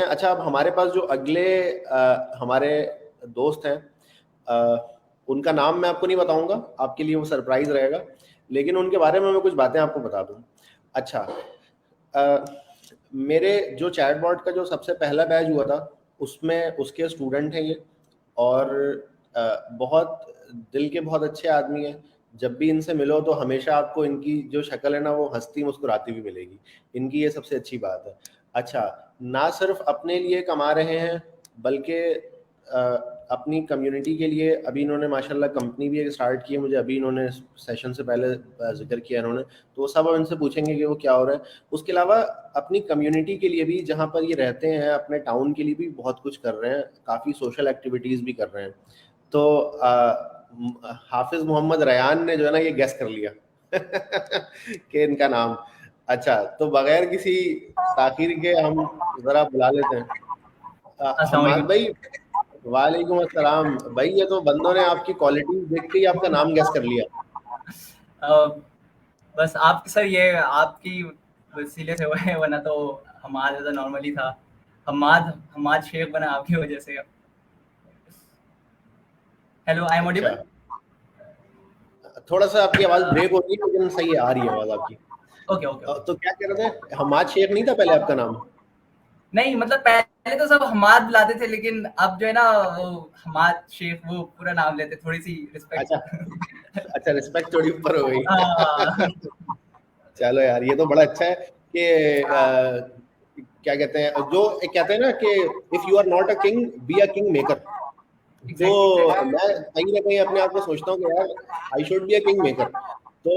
अच्छा, अब हमारे पास जो अगले हमारे दोस्त हैं, उनका नाम मैं आपको नहीं बताऊंगा, आपके लिए वो सरप्राइज रहेगा, लेकिन उनके बारे में मैं कुछ बातें आपको बता दूं। अच्छा, अ, मेरे जो चैटबॉट का जो सबसे पहला बैच हुआ था, उसमें उसके स्टूडेंट हैं ये, और बहुत दिल के बहुत अच्छे आदमी हैं। जब भी इनसे मिलो तो हमेशा आपको इनकी जो शक्ल है ना, वो हंसती मुस्कुराती भी मिलेगी। इनकी ये सबसे अच्छी बात है। अच्छा, ना सिर्फ अपने लिए कमा रहे हैं, बल्कि अपनी कम्युनिटी के लिए अभी इन्होंने माशाल्लाह कंपनी भी एक स्टार्ट की है। मुझे अभी इन्होंने सेशन से पहले जिक्र किया इन्होंने, तो वो सब हम इनसे पूछेंगे कि वो क्या हो रहा है। उसके अलावा अपनी कम्युनिटी के लिए भी, जहाँ पर ये रहते हैं, अपने टाउन के लिए भी बहुत कुछ कर रहे हैं, काफ़ी सोशल एक्टिविटीज़ भी कर रहे हैं। तो हाफिज मोहम्मद रयान ने जो है ना ये गैस कर लिया कि इनका नाम। अच्छा, तो बगैर किसी ताखीर के हम जरा बुला लेते हैं अस्सलाम हम्माद वालेकुम। भाई। वालेकुम अस्सलाम भाई, ये तो बंदों ने आपकी क्वालिटी देख के ही आपका नाम गैस कर लिया। अ, बस आप सर, ये आपकी वसीले से हुआ है, वरना तो हमाद ऐसा नॉर्मली था। हमाद हमाद शेख बना आपकी वजह से। हेलो, आई एम अच्छा, ऑडिबल? थोड़ा सा आपकी आवाज ब्रेक हो रही है, लेकिन सही आ रही है आवाज आपकी। Okay, okay, okay. तो क्या कह रहे थे, हम्माद शेख नहीं था पहले आपका नाम? नहीं, मतलब पहले तो सब हमाद बुलाते थे, लेकिन अब जो है ना, वो हमाद शेख वो पूरा नाम लेते, थोड़ी सी अच्छा, रिस्पेक्ट। अच्छा, रिस्पेक्ट थोड़ी ऊपर हो हाँ, गई। चलो यार, ये तो बड़ा अच्छा है कि क्या कहते हैं, जो एक कहते हैं ना कि if you are not a king, be a king maker. तो एग्जैक्टली, एग्जैक्टली। मैं कहीं ना कहीं अपने आप को सोचता हूँ कि यार, I should be a king maker. तो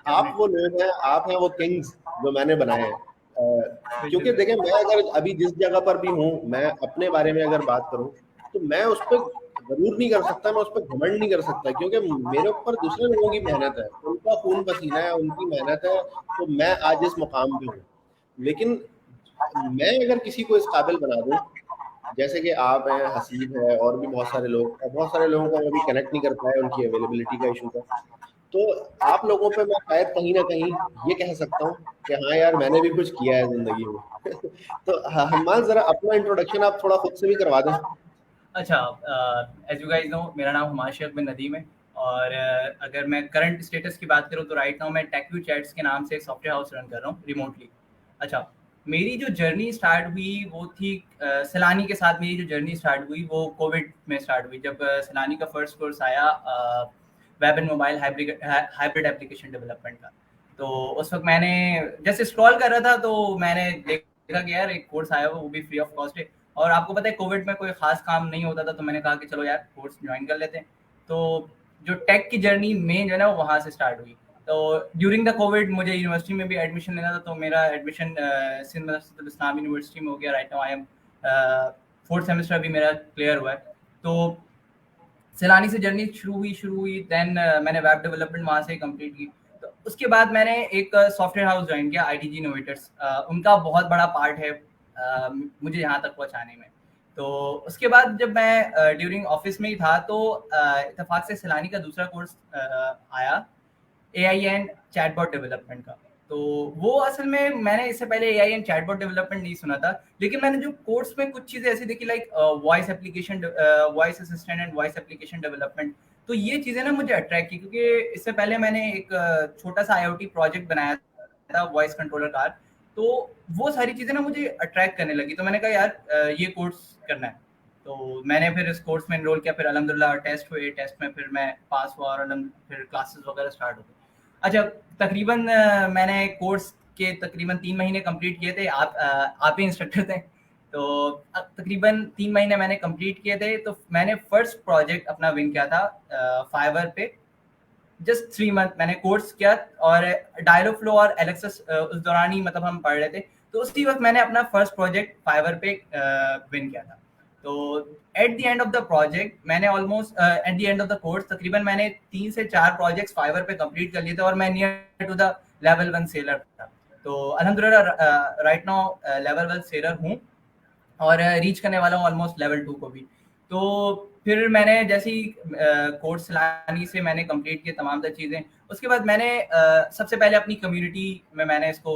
आप वो डेफिनेटली। लोग हैं, आप हैं वो किंग्स जो मैंने बनाए हैं। बिल्कुल, क्योंकि बिल्कुल। देखें, मैं अगर अभी जिस जगह पर भी हूँ, मैं अपने बारे में अगर बात करूँ, तो मैं उस पर जरूर नहीं कर सकता, मैं उस पर घमंड नहीं कर सकता, क्योंकि मेरे ऊपर दूसरे लोगों की मेहनत है, उनका खून पसीना है, उनकी मेहनत है, तो मैं आज इस मुकाम पे हूँ। लेकिन मैं अगर किसी को इस काबिल बना दूं, जैसे कि आप हैं, हसीब है, और भी बहुत सारे लोग, और बहुत सारे लोगों को हम अभी कनेक्ट नहीं कर पाए, उनकी अवेलेबिलिटी का इशू था, तो आप लोगों पे मैं शायद कहीं ना कहीं ये कह सकता हूँ कि हाँ यार, मैंने भी कुछ किया है जिंदगी में। तो हम्मान, जरा अपना इंट्रोडक्शन आप थोड़ा खुद से भी करवा दें। अच्छा, एज यू गाइस नो, मेरा नाम हुमायूं शेख बिन नदीम है। और अगर मैं करंट स्टेटस की बात करूं तो राइट नाउ मैं टेक्यू चैट्स के नाम से एक सॉफ्टवेयर हाउस रन कर रहा हूं रिमोटली। अच्छा, मेरी जो जर्नी स्टार्ट हुई वो थी सैलानी के साथ। मेरी जो जर्नी स्टार्ट हुई वो कोविड में स्टार्ट हुई, जब सैलानी का फर्स्ट कोर्स आया web and mobile hybrid hybrid application development का। तो उस वक्त मैंने जैसे स्क्रॉल कर रहा था, तो मैंने देखा कि यार एक कोर्स आया हुआ, वो भी फ्री ऑफ कॉस्ट है। और आपको पता है कोविड में कोई खास काम नहीं होता था, तो मैंने कहा कि चलो यार कोर्स ज्वाइन कर लेते हैं। तो जो टेक की जर्नी मेन जो है ना, वो वहाँ से स्टार्ट हुई। तो ड्यूरिंग द कोविड मुझे यूनिवर्सिटी में भी एडमिशन लेना था, तो मेरा एडमिशन सिंध मदरसतुल इस्लाम यूनिवर्सिटी में हो गया। Right now I am fourth semester अभी मेरा क्लियर हुआ है। तो सैलानी से जर्नी शुरू हुई देन मैंने वेब डेवलपमेंट वहाँ से कंप्लीट की। तो उसके बाद मैंने एक सॉफ्टवेयर हाउस ज्वाइन किया, आईटीजी इनोवेटर्स। उनका बहुत बड़ा पार्ट है मुझे यहाँ तक पहुँचाने में। तो उसके बाद जब मैं ड्यूरिंग ऑफिस में ही था, तो इत्तेफाक से सैलानी का दूसरा कोर्स आया, एआई एंड चैटबॉट डेवलपमेंट का। तो वो असल में मैंने इससे पहले एआई एंड चैटबॉट डेवलपमेंट नहीं सुना था, लेकिन मैंने जो कोर्स में कुछ चीजें ऐसी देखी, like voice application, voice assistant and voice application development. तो ये चीजें ना मुझे अट्रैक्ट की, क्योंकि इससे पहले मैंने एक छोटा सा आईओटी प्रोजेक्ट बनाया था, वॉइस कंट्रोलर कार। तो वो सारी चीजें ना मुझे अट्रैक्ट करने लगी, तो मैंने कहा यार ये कोर्स करना है। तो मैंने फिर इस कोर्स में एनरोल किया, फिर अल्हम्दुलिल्लाह टेस्ट हुए, टेस्ट में फिर मैं पास हुआ, और फिर क्लासेस वगैरह स्टार्ट हो गई। अच्छा, तकरीबन मैंने कोर्स के तकरीबन 3 महीने कंप्लीट किए थे। आप ही इंस्ट्रक्टर थे। तो तकरीबन 3 महीने मैंने कंप्लीट किए थे, तो मैंने फर्स्ट प्रोजेक्ट अपना विन किया था फाइवर पे। जस्ट 3 मंथ मैंने कोर्स किया, और डायलॉग फ्लो और एलेक्सस उस दौरान ही मतलब हम पढ़ रहे थे। तो उसी वक्त मैंने अपना फर्स्ट प्रोजेक्ट फाइवर पे विन किया था। तो at the end of the project मैंने almost at the end of the course तकरीबन मैंने 3 से 4 प्रोजेक्ट्स फाइवर पे कंप्लीट कर लिए थे, और मैं near to the level 1 seller था। तो अल्हम्दुलिल्लाह राइट नाउ लेवल 1 सेलर हूँ, और रीच करने वाला हूँ ऑलमोस्ट लेवल 2 को भी। तो फिर मैंने जैसे ही कोर्स चलानी से मैंने कंप्लीट किया तमाम तर चीज़ें, उसके बाद मैंने सबसे पहले अपनी कम्युनिटी में मैंने इसको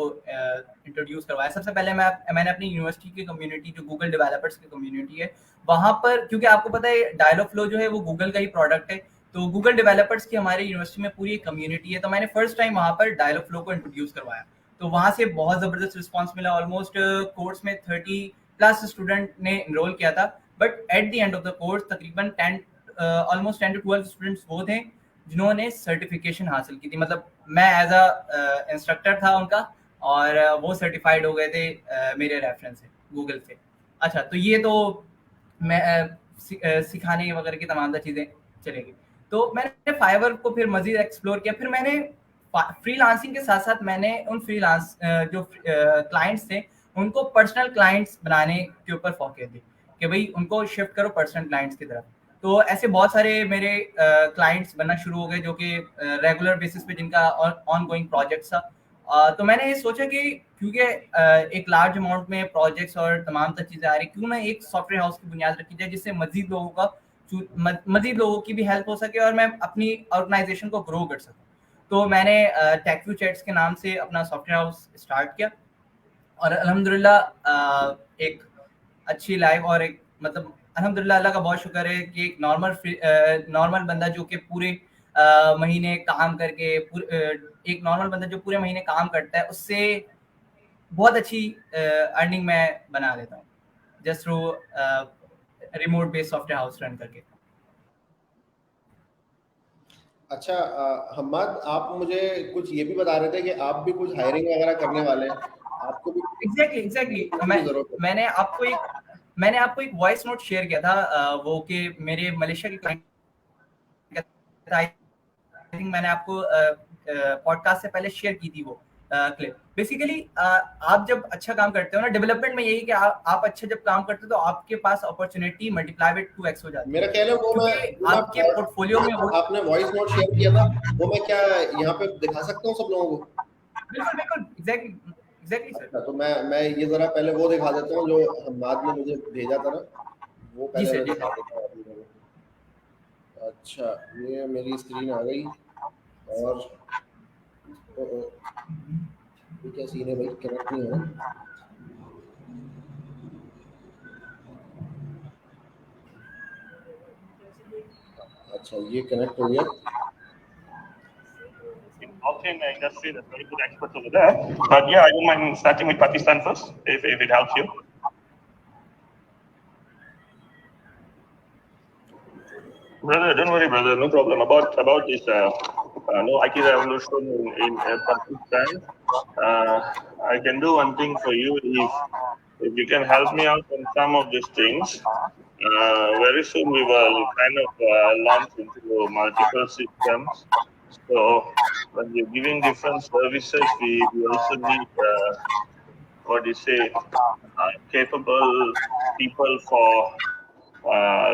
इंट्रोड्यूस करवाया। सबसे पहले मैंने अपनी यूनिवर्सिटी की कम्युनिटी, जो गूगल डेवलपर्स की कम्युनिटी है, वहाँ पर, क्योंकि आपको पता है डायलॉगफ्लो जो है वो गूगल का ही प्रोडक्ट है, तो गूगल डेवलपर्स की हमारी यूनिवर्सिटी में पूरी एक कम्युनिटी है, तो मैंने फर्स्ट टाइम वहाँ पर डायलॉगफ्लो को इंट्रोड्यूस करवाया। तो वहाँ से बहुत ज़बरदस्त रिस्पॉन्स मिला। ऑलमोस्ट कोर्स में 30+ स्टूडेंट ने इनरोल किया था, but at the end of the course तकरीबन 10 to 12 स्टूडेंट्स वो थे जिन्होंने सर्टिफिकेशन हासिल की थी। मतलब मैं एज अ इंस्ट्रक्टर था उनका, और वो सर्टिफाइड हो गए थे मेरे रेफरेंस से, गूगल से। अच्छा, तो ये तो मैं सिखाने वगैरह की तमाम चीज़ें चलेगी। तो मैंने फाइवर को फिर मजीद एक्सप्लोर किया। फिर मैंने फ्रीलांसिंग के साथ साथ मैंने उन फ्रीलांस जो क्लाइंट्स थे उनको पर्सनल क्लाइंट्स बनाने के ऊपर फोकस दी कि भाई उनको शिफ्ट करो पर्सनल क्लाइंट्स की तरफ। तो ऐसे बहुत सारे मेरे क्लाइंट्स बनना शुरू हो गए जो कि रेगुलर बेसिस पे जिनका ऑन गोइंग प्रोजेक्ट्स था। तो मैंने ये सोचा कि क्योंकि एक लार्ज अमाउंट में प्रोजेक्ट्स और तमाम तर चीज़ें आ रही, क्यों ना एक सॉफ्टवेयर हाउस की बुनियाद रखी जाए जिससे मजीद लोगों की भी हेल्प हो सके और मैं अपनी ऑर्गेनाइजेशन को ग्रो कर सकूँ। तो मैंने टेक्यू चैट्स के नाम से अपना सॉफ्टवेयर हाउस स्टार्ट किया, और अल्हम्दुलिल्लाह एक अच्छी लाइफ, और एक मतलब अल्हम्दुलिल्लाह अल्लाह का बहुत शुक्र है कि एक नॉर्मल बंदा जो कि पूरे महीने काम करके एक नॉर्मल बंदा जो पूरे महीने काम करता है उससे बहुत अच्छी अर्निंग मैं बना लेता हूँ just through remote based software house run करके। अच्छा हम्माद, आप मुझे कुछ ये भी बता रहे थे कि आप भी कुछ हायरिंग वगैरह करने वाले हैं, आपको भी एग्जैक्टली मैंने आपको एक वॉइस नोट शेयर किया था, वो कि मेरे मलेशिया के क्लाइंट का, आई थिंक मैंने आपको पॉडकास्ट से पहले शेयर की थी वो क्लिप। बेसिकली आप जब अच्छा काम करते हो ना डेवलपमेंट में, यही कि आप अच्छा जब काम करते हो तो आपके पास अपॉर्चुनिटी मल्टीप्लाई बाय 2x हो जाती है। मेरा ख्याल है वो क्योंकि आपके पोर्टफोलियो में वो आपने वॉइस नोट शेयर किया था, वो मैं क्या यहाँ पे दिखा सकता हूँ सब लोगों को? बिल्कुल एग्जैक्टली सर। अच्छा, तो मैं ये जरा पहले वो दिखा देता हूँ जो हम्माद ने मुझे भेजा था ना, वो जी पहले सर, मैं जी दिखा सर। देता हूँ अभी मेरे। अच्छा, ये मेरी स्क्रीन आ गई, और ये क्या सीन है भाई, कनेक्ट नहीं हो रहा। अच्छा, ये कनेक्ट हो गया। In blockchain industry, there's very good experts over there. But yeah, I don't mind starting with Pakistan first, if it helps you. Brother, don't worry, brother. No problem about this. No IT revolution in Pakistan. I can do one thing for you if you can help me out on some of these things. Very soon we will kind of launch into multiple systems. So when you're giving different services, we also need what do you say, capable people for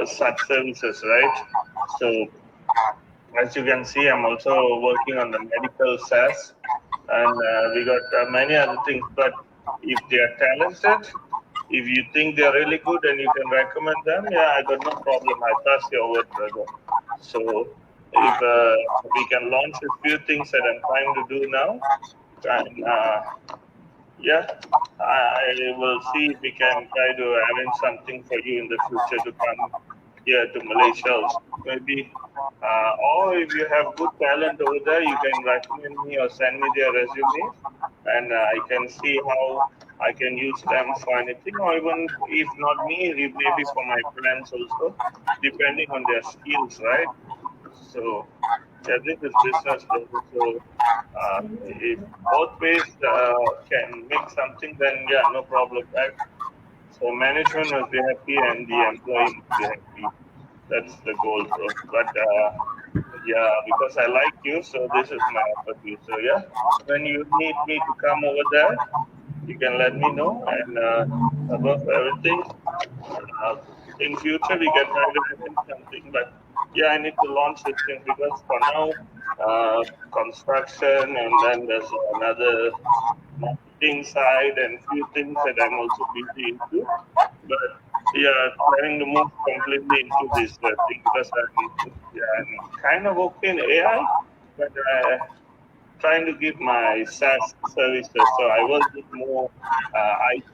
such services, right? So as you can see, I'm also working on the medical SaaS, and we got many other things. But if they are talented, if you think they're really good and you can recommend them, yeah, I got no problem. I trust your word, brother. So if we can launch a few things that I'm trying to do now, and yeah, I will see if we can try to arrange something for you in the future to come here to Malaysia also. Maybe, or if you have good talent over there, you can recommend me or send me their resume, and I can see how I can use them for anything, or even if not me, maybe for my friends also, depending on their skills, right? So yeah, this is business. So if both ways can make something, then yeah, no problem, right? So management must be happy and the employee must be happy. That's the goal, bro. But yeah, because I like you, so this is my offer to you. So yeah, when you need me to come over there, you can let me know. And above everything, in future we can try to arrange something. But yeah, I need to launch this thing because for now, construction, and then there's another marketing side and few things that I'm also busy into. But yeah, trying to move from completely into this thing because I'm kind of okay in AI, but trying to give my SaaS services. So I work with more IT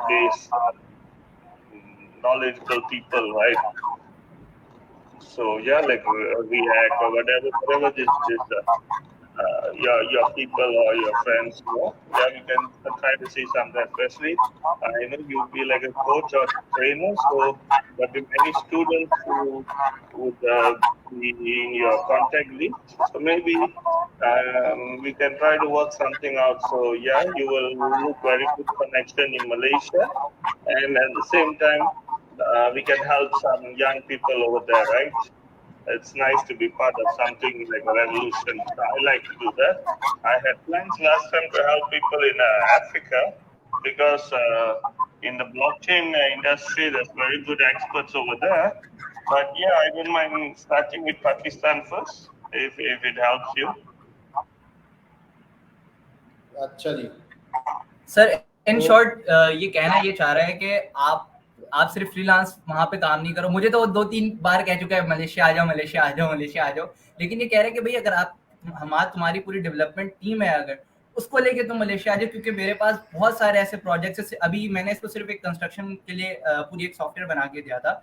based knowledgeable people, right? So yeah, like React or whatever your people or your friends know. Yeah, we can try to see something. Especially, I know you'll be like a coach or trainer, so there'll be many students who would be in your contact list. So maybe we can try to work something out. So yeah, you will look very good connection in Malaysia, and at the same time, we can help some young people over there, right? It's nice to be part of something like a revolution. I like to do that. I had plans last time to help people in Africa because in the blockchain industry, there's very good experts over there. But yeah, I don't mind starting with Pakistan first if it helps you. अच्छा जी sir in short ये कहना ये चाह रहा है कि आप सिर्फ फ्रीलांस वहां पे काम नहीं करो। मुझे तो 2-3 बार कह चुका है मलेशिया आ जाओ, मलेशिया आ जाओ, मलेशिया आ जाओ, लेकिन ये कह रहे हैं कि भाई अगर आप तुम्हारी पूरी डेवलपमेंट टीम है अगर उसको लेके तुम मलेशिया आ जाओ, क्योंकि मेरे पास बहुत सारे ऐसे प्रोजेक्ट्स हैं। अभी मैंने इसको सिर्फ एक कंस्ट्रक्शन के लिए पूरी एक सॉफ्टवेयर बना के दिया था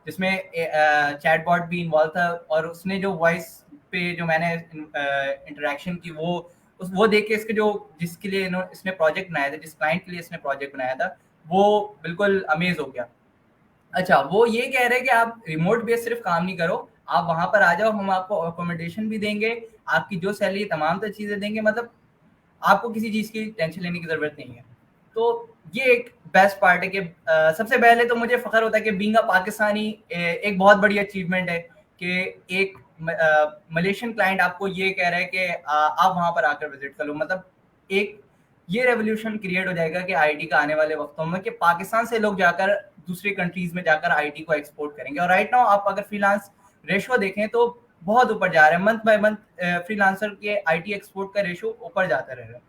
जिसमें चैटबॉट भी इन्वॉल्व था, और उसने जो वॉइस पे जो मैंने इंटरेक्शन की वो देख के इसके जो जिसके लिए इसने प्रोजेक्ट बनाया था, जिस क्लाइंट के लिए इसने प्रोजेक्ट बनाया था, वो बिल्कुल अमेज हो गया। अच्छा, वो ये कह रहे हैं कि आप रिमोट बेस सिर्फ काम नहीं करो, आप वहां पर आ जाओ, हम आपको अकोमोडेशन भी देंगे, आपकी जो सैलरी तमाम तो चीजें देंगे, मतलब आपको किसी चीज की टेंशन लेने की जरूरत नहीं है। तो ये एक बेस्ट पार्ट है कि सबसे पहले तो मुझे फख्र होता है कि बीइंग अ पाकिस्तानी एक बहुत बड़ी अचीवमेंट है कि एक मलेशियन क्लाइंट आपको ये कह रहा है कि आप वहां पर आकर विजिट कर लो। मतलब एक ये रेवोल्यूशन क्रिएट हो जाएगा कि आईटी का आने वाले वक्तों में कि पाकिस्तान से लोग जाकर दूसरी कंट्रीज में जाकर आईटी को एक्सपोर्ट करेंगे। और राइट नाउ आप अगर फ्रीलांस रेशो देखें तो बहुत ऊपर जा रहा है, मंथ बाय मंथ फ्रीलांसर के आईटी एक्सपोर्ट का रेशो ऊपर जाता रह रहा है।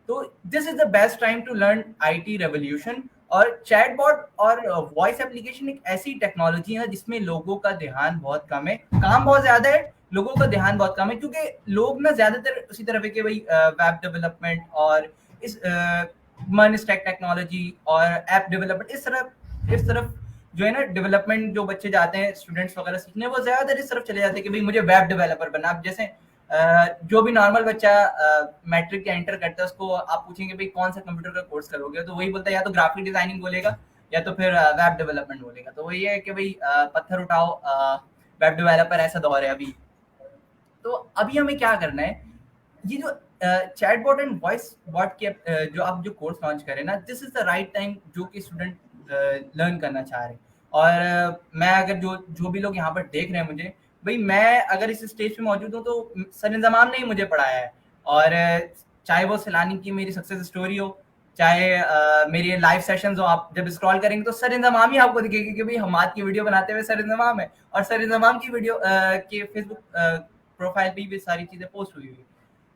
तो this is the best time to learn IT revolution. और चैटबॉट और वॉइस एप्लीकेशन एक ऐसी टेक्नोलॉजी है जिसमें लोगों का ध्यान बहुत कम है, काम बहुत ज्यादा है, लोगों का ध्यान बहुत कम है, क्योंकि लोग ना ज्यादातर उसी तरफ है कि भाई वेब डेवलपमेंट और इस स्टैक टेक्नोलॉजी और ऐप डेवलपमेंट इस तरफ जो है ना डेवलपमेंट जो बच्चे जाते हैं स्टूडेंट्स वगैरह सीखने, वो ज्यादातर इस तरफ चले जाते हैं कि भाई मुझे वेब डेवलपर बनना। अब जैसे जो भी नॉर्मल बच्चा मैट्रिक के एंटर करता है उसको आप पूछेंगे भाई कौन सा कंप्यूटर का कोर्स करोगे, तो वही बोलता है या तो ग्राफिक डिजाइनिंग बोलेगा या तो फिर वेब डेवलपमेंट बोलेगा। तो वही है कि भाई पत्थर उठाओ, वेब डेवलपर ऐसा दौर है अभी। तो अभी हमें क्या करना है, ये जो चैटबॉट एंड वॉइस बॉट के जो आप जो कोर्स लॉन्च करें ना, this is the right time जो कि स्टूडेंट लर्न करना चाह रहे हैं। और मैं अगर जो भी लोग यहाँ पर देख रहे हैं मुझे, भाई मैं अगर इस स्टेज पे मौजूद हूँ तो सर इंजमाम ने ही मुझे पढ़ाया है। और चाहे वो सैलानी की मेरी सक्सेस स्टोरी हो, चाहे मेरी लाइव सेशंस हो, आप जब स्क्रॉल करेंगे तो सर इंजमाम ही आपको दिखेगी कि भाई हमाद की वीडियो बनाते हुए सर इंजमाम है, और सर इंजमाम की वीडियो के फेसबुक प्रोफाइल पे भी सारी चीज़ें पोस्ट हुई हुई।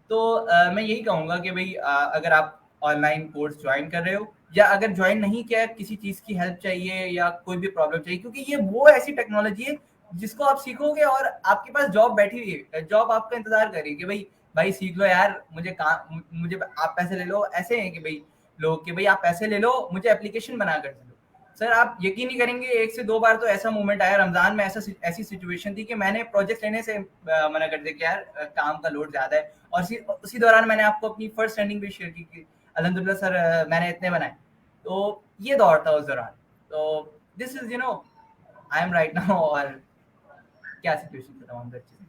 तो मैं यही कहूँगा कि भाई अगर आप ऑनलाइन कोर्स ज्वाइन कर रहे हो या अगर ज्वाइन नहीं किया, किसी चीज़ की हेल्प चाहिए या कोई भी प्रॉब्लम चाहिए, क्योंकि ये वो ऐसी टेक्नोलॉजी है जिसको आप सीखोगे और आपके पास जॉब बैठी हुई है, जॉब आपका इंतजार कर रही है कि भाई सीख लो यार, मुझे आप पैसे ले लो। ऐसे हैं कि भाई लोग कि भाई आप पैसे ले लो, मुझे एप्लीकेशन बना कर दो। सर आप यकीन नहीं करेंगे, 1 से 2 बार तो ऐसा मोमेंट आया रमजान में, ऐसी सिचुएशन थी कि मैंने प्रोजेक्ट लेने से मना कर दिया कि यार काम का लोड ज्यादा है। और उसी दौरान मैंने आपको अपनी फर्स्ट रनिंग भी शेयर की अल्हम्दुलिल्लाह सर मैंने इतने बनाए। तो ये दौर था उस दौरान। तो this is I am right now. और क्या सिचुएशन था तमाम चीजें।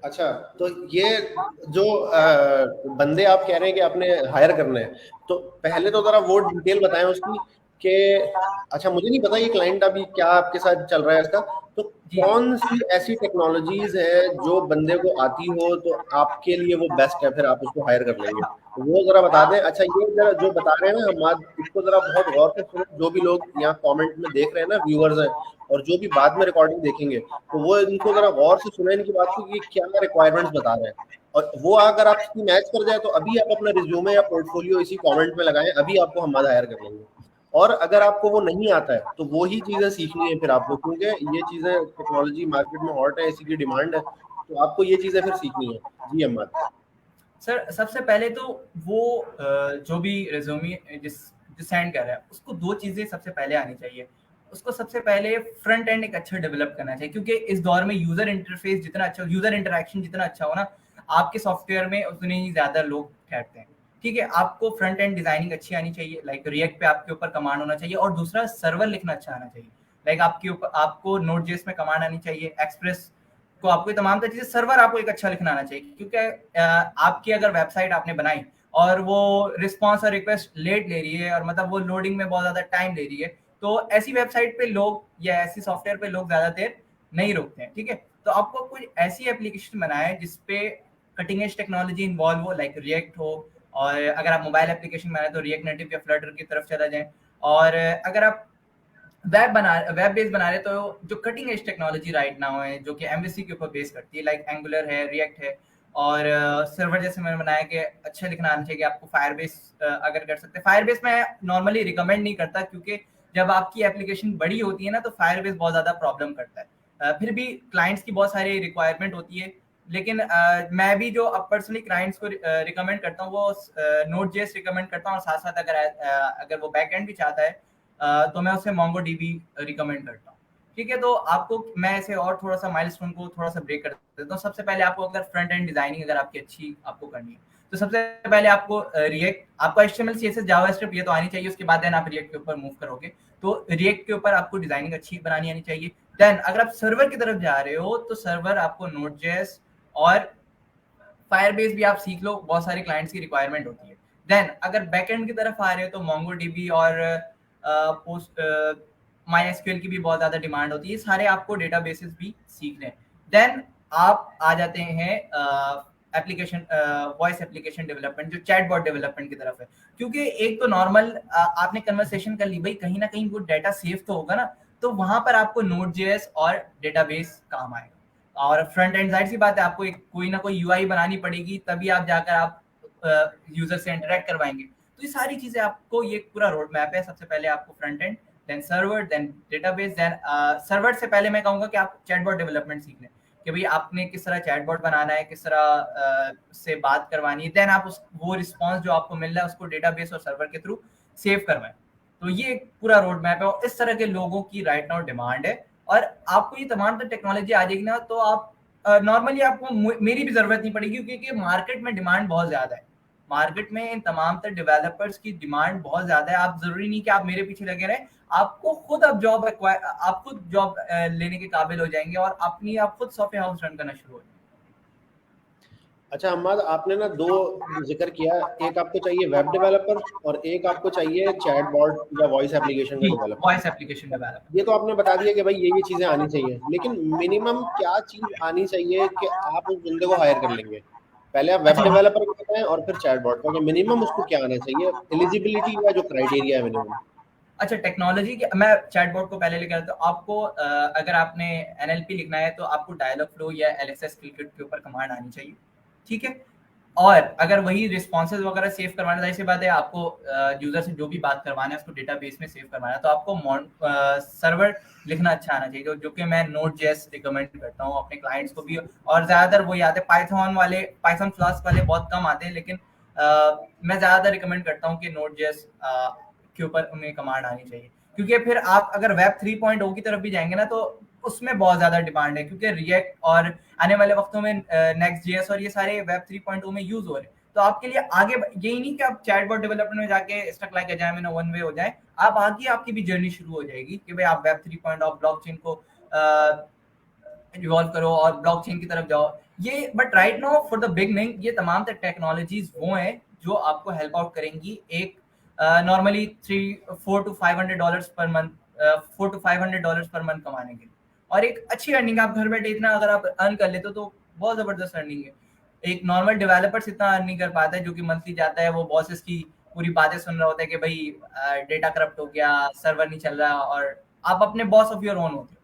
अच्छा, तो ये जो बंदे आप कह रहे हैं कि आपने हायर करने हैं, तो पहले तो जरा वो डिटेल बताएं उसकी कि अच्छा मुझे नहीं पता ये क्लाइंट अभी क्या आपके साथ चल रहा है इसका, तो कौन सी ऐसी टेक्नोलॉजीज है जो बंदे को आती हो तो आपके लिए वो बेस्ट है, फिर आप उसको हायर कर लेंगे, वो जरा बता दें। अच्छा, ये जरा जो बता रहे हैं ना हम, इसको जरा बहुत गौर से सुनो, जो भी लोग यहाँ कमेंट में देख रहे हैं ना, व्यूअर्स हैं और जो भी बाद में रिकॉर्डिंग देखेंगे, तो वो इनको जरा गौर से सुने इनकी बात की क्या रिक्वायरमेंट्स बता रहे हैं, और वो अगर आप इसकी मैच कर जाए तो अभी आप अपना रिज्यूमे या पोर्टफोलियो इसी कमेंट में लगाएं, अभी आपको हम हायर कर लेंगे। और अगर आपको वो नहीं आता है तो वो ही चीजें सीखनी है फिर आपको, क्योंकि ये चीजें टेक्नोलॉजी मार्केट में हॉट है, इसी की डिमांड है, तो आपको ये चीजें फिर सीखनी है। जी अहमद। सर सबसे पहले तो वो जो भी रिज्यूमे जिस सेंड कर रहा है उसको दो चीजें सबसे पहले आनी चाहिए। उसको सबसे पहले फ्रंट एंड एक अच्छा डेवलप करना चाहिए, क्योंकि इस दौर में यूजर इंटरफेस जितना अच्छा, यूजर इंटरेक्शन जितना अच्छा हो ना आपके सॉफ्टवेयर में, उतने ही ज्यादा लोग ठहरते हैं। ठीक है, आपको फ्रंट एंड डिजाइनिंग अच्छी आनी चाहिए, लाइक रिएक्ट पे आपके ऊपर कमांड होना चाहिए, और दूसरा सर्वर लिखना अच्छा आना चाहिए। लाइक आपके ऊपर आपको नोड.जेएस में कमांड आनी चाहिए, एक्सप्रेस को आपको ये तमाम चीजें, सर्वर आपको एक अच्छा लिखना आना चाहिए, क्योंकि आपकी अगर वेबसाइट आपने बनाई और वो रिस्पॉन्स और रिक्वेस्ट लेट ले रही है, और मतलब वो लोडिंग में बहुत ज्यादा टाइम ले रही है, तो ऐसी वेबसाइट पे लोग या ऐसी सॉफ्टवेयर पे लोग ज्यादा देर नहीं रुकते हैं। ठीक है, तो आपको कोई ऐसी एप्लीकेशन बनाए जिसपे कटिंग एज टेक्नोलॉजी इन्वॉल्व हो, लाइक रिएक्ट हो, और अगर आप मोबाइल एप्लीकेशन बनाए तो रिएक्ट नेटिव या फ्लटर की तरफ चला जाए, और अगर आप वेब बेस बना रहे तो जो cutting edge technology right now है जो कि एमवीसी के ऊपर बेस करती है, लाइक एंगुलर है, रिएक्ट है, और सर्वर जैसे मैंने बनाया कि अच्छा लिखना आना चाहिए। आपको फायरबेस अगर कर सकते हैं, फायरबेस मैं नॉर्मली रिकमेंड नहीं करता, क्योंकि जब आपकी एप्लीकेशन बड़ी होती है ना तो फायरबेस बहुत ज्यादा प्रॉब्लम करता है। फिर भी क्लाइंट्स की बहुत सारी रिक्वायरमेंट होती है, लेकिन मैं भी जो अब पर्सनली क्लाइंट्स को रिकमेंड करता हूँ वो नोड.जेएस रिकमेंड करता हूँ, और साथ साथ अगर वो बैक एंड भी चाहता है तो मैं उसे MongoDB रिकमेंड करता हूँ। ठीक है, तो आपको मैं ऐसे और थोड़ा सा माइलस्टोन को थोड़ा सा ब्रेक कर देता हूँ। सबसे पहले आपको अगर फ्रंट एंड डिजाइनिंग अगर आपकी अच्छी आपको करनी है तो सबसे पहले आपको रिएक्ट, आपको HTML CSS जावास्क्रिप्ट ये तो आनी चाहिए, उसके बाद देन आप रिएक्ट के ऊपर मूव करोगे, तो रिएक्ट के ऊपर आपको डिजाइनिंग अच्छी बनानी आनी चाहिए। देन अगर आप सर्वर की तरफ जा रहे हो तो सर्वर आपको नोड.जेएस और फायरबेस भी आप सीख लो, बहुत सारे क्लाइंट्स की रिक्वायरमेंट होती है। देन अगर बैकएंड की तरफ आ रहे हो तो MongoDB और पोस्ट MySQL की भी बहुत ज्यादा डिमांड होती है, सारे आपको डेटाबेसेस भी सीखने हैं। देन आप आ जाते हैं एप्लीकेशन वॉइस एप्लीकेशन डेवलपमेंट, जो चैटबॉट डेवलपमेंट की तरफ है, क्योंकि एक तो नॉर्मल आपने कन्वर्सेशन कर ली, भाई कहीं ना कहीं वो डाटा सेव तो होगा ना, तो वहां पर आपको नोड.जेएस और डेटाबेस काम आएगा। और फ्रंट एंड जाहिर सी बात है आपको एक कोई ना कोई यूआई बनानी पड़ेगी, तभी आप जाकर आप यूजर से इंटरेक्ट करवाएंगे। तो ये सारी चीजें आपको, ये पूरा रोड मैप है। सबसे पहले आपको front end, then server, then database, then server से पहले मैं कहूंगा कि आप चैटबॉट डेवलपमेंट सीख लें, कि भाई आपने किस तरह चैटबॉट बनाना है, किस तरह से बात करवानी है। देन आप वो रिस्पॉन्स जो आपको मिल रहा है उसको डेटाबेस और सर्वर के थ्रू सेव करवाएं। तो ये एक पूरा रोड मैप है, और इस तरह के लोगों की राइट नाउ डिमांड है। और आपको ये तमाम टेक्नोलॉजी आ जाएगी ना, तो आप नॉर्मली आपको मेरी भी जरूरत नहीं पड़ेगी, क्योंकि मार्केट में डिमांड बहुत ज्यादा है। मार्केट में इन तमाम तर डेवलपर्स की डिमांड बहुत ज्यादा है। आप जरूरी नहीं कि आप मेरे पीछे लगे रहें, आपको खुद अब आप खुद जॉब लेने के काबिल हो जाएंगे, और अपनी आप खुद सॉफ्टवेयर हाउस रन करना शुरू हो जाएंगे। अच्छा अहमद, आपने ना दो जिक्र किया, एक आपको चाहिए वेब डेवलपर और एक आपको चाहिए चैटबॉट या वॉइस एप्लीकेशन का डेवलपर। वॉइस एप्लीकेशन डेवलपर, ये तो आपने बता दिया कि भाई ये चीजें आनी चाहिए, लेकिन मिनिमम क्या चीज आनी चाहिए कि आप उस बंदे को हायर कर लेंगे? पहले आप वेब डेवलपर को बताएं और फिर चैटबॉट का, मिनिमम उसको क्या आना चाहिए, एलिजिबिलिटी का जो क्राइटेरिया है मिनिमम। अच्छा टेक्नोलॉजी की मैं चैटबॉट को पहले लेकर, तो आपको अगर आपने NLP लिखना है तो आपको डायलॉग फ्लो या LXS स्किलकिट के ऊपर कमांड आनी चाहिए। ठीक है, और अगर वही रिस्पॉन्सेज वगैरह सेव करवाना, जाहिर सी बात है आपको यूजर से जो भी बात करवाना है उसको डेटाबेस में सेव करवाना है, तो आपको सर्वर लिखना अच्छा आना चाहिए, जो कि मैं नोड.जेएस रिकमेंड करता हूँ अपने क्लाइंट्स को भी। और ज्यादातर वो याद है पाइथन फ्लास्क वाले बहुत कम आते हैं, लेकिन मैं ज्यादातर रिकमेंड करता हूँ कि नोड.जेएस के ऊपर उन्हें कमांड आनी चाहिए, क्योंकि फिर आप अगर वेब 3.0 की तरफ भी जाएंगे ना तो उसमें बहुत ज्यादा डिमांड है, क्योंकि रिएक्ट और आने वाले वक्तों में नेक्स्ट.जेएस और ये सारे वेब 3.0 में यूज हो रहे हैं। तो आपके लिए आगे यही नहीं कि आप चैटबॉट डेवलपमेंट में जाके stuck like agile one way हो जाए, आप आगे आपकी भी जर्नी शुरू हो जाएगी कि भाई आप वेब 3.0 ब्लॉकचेन को इवॉल्व करो और ब्लॉकचेन की तरफ जाओ। ये but right now for the beginning ये तमाम टेक्नोलॉजीज वो हैं जो आपको हेल्प आउट करेंगी एक normally $400 to $500 per month, $400 to $500 per month कमाने के लिए, और एक अच्छी अर्निंग। आप घर बैठे इतना अगर आप अर्न कर लेते हो तो बहुत जबरदस्त अर्निंग है। एक नॉर्मल डेवलपर्स इतना अर्न नहीं कर पाता है, जो कि मंथली जाता है वो बॉसेस की पूरी बातें सुन रहा होता है कि भाई डेटा करप्ट हो गया, सर्वर नहीं चल रहा, और आप अपने बॉस ऑफ योर ओन होते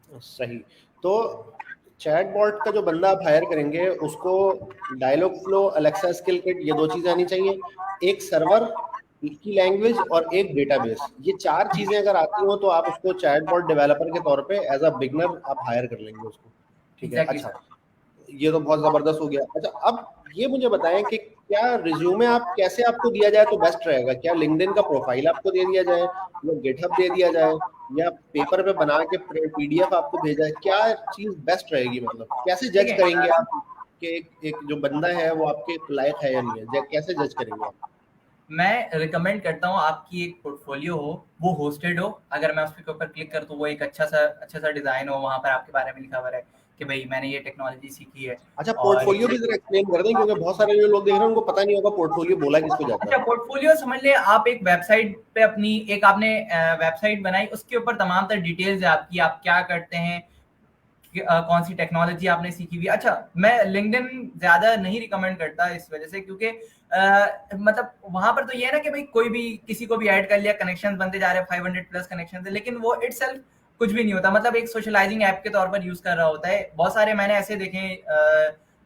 हो। सही। तो चैटबॉट का जो बंदा आप हायर करेंगे उसको Dialogflow, Alexa skill kit, ये दो चीजें आनी चाहिए, एक सर्वर की लैंग्वेज और एक डेटाबेस, ये 4 चीजें अगर आती हो तो आप उसको चैटबॉट डेवलपर के तौर पे एज अ बिगनर आप हायर कर लेंगे उसको, ठीक है। एग्जैक्टली अच्छा, सर। ये तो बहुत जबरदस्त हो गया। अच्छा, अब ये मुझे बताएं कि क्या रिज्यूमे आप कैसे आपको दिया जाए तो बेस्ट रहेगा? क्या लिंक्डइन का प्रोफाइल आपको दे दिया जाए, या गिटहब दे दिया जाए, या पेपर पे बना के पीडीएफ आपको भेजा जाए? क्या चीज बेस्ट रहेगी? मतलब कैसे जज देखिए, करेंगे आप कि एक जो बंदा है वो आपके लायक है या नहीं है? कैसे जज करेंगे आप? मैं रिकमेंड करता हूँ आपकी एक पोर्टफोलियो हो, वो होस्टेड हो। अगर मैं उसके ऊपर क्लिक कर तो वो एक अच्छा सा डिजाइन हो, वहाँ पर आपके बारे में लिखा हुआ है कि भाई मैंने ये टेक्नोलॉजी सीखी है। अच्छा, और पोर्टफोलियो भी जरा एक्सप्लेन कर दें, क्योंकि बहुत सारे जो लोग देख रहे हैं उनको पता नहीं होगा पोर्टफोलियो बोला किसको जाता अच्छा, है। पोर्टफोलियो समझ ले आप एक वेबसाइट पे अपनी एक आपने वेबसाइट बनाई, उसके ऊपर तमाम तर डिटेल्स है आपकी, आप क्या करते हैं, कौन सी टेक्नोलॉजी आपने सीखी हुई है। अच्छा, मैं लिंक्डइन ज्यादा नहीं रिकमेंड करता इस वजह से, क्योंकि मतलब वहां पर तो ये है ना कि भाई कोई भी किसी को भी ऐड कर लिया, कनेक्शंस बनते जा रहे हैं, 500 प्लस कनेक्शंस है, लेकिन वो इटसेल्फ कुछ भी नहीं होता। मतलब एक सोशलाइजिंग ऐप के तौर पर यूज कर रहा होता है। बहुत सारे मैंने ऐसे देखे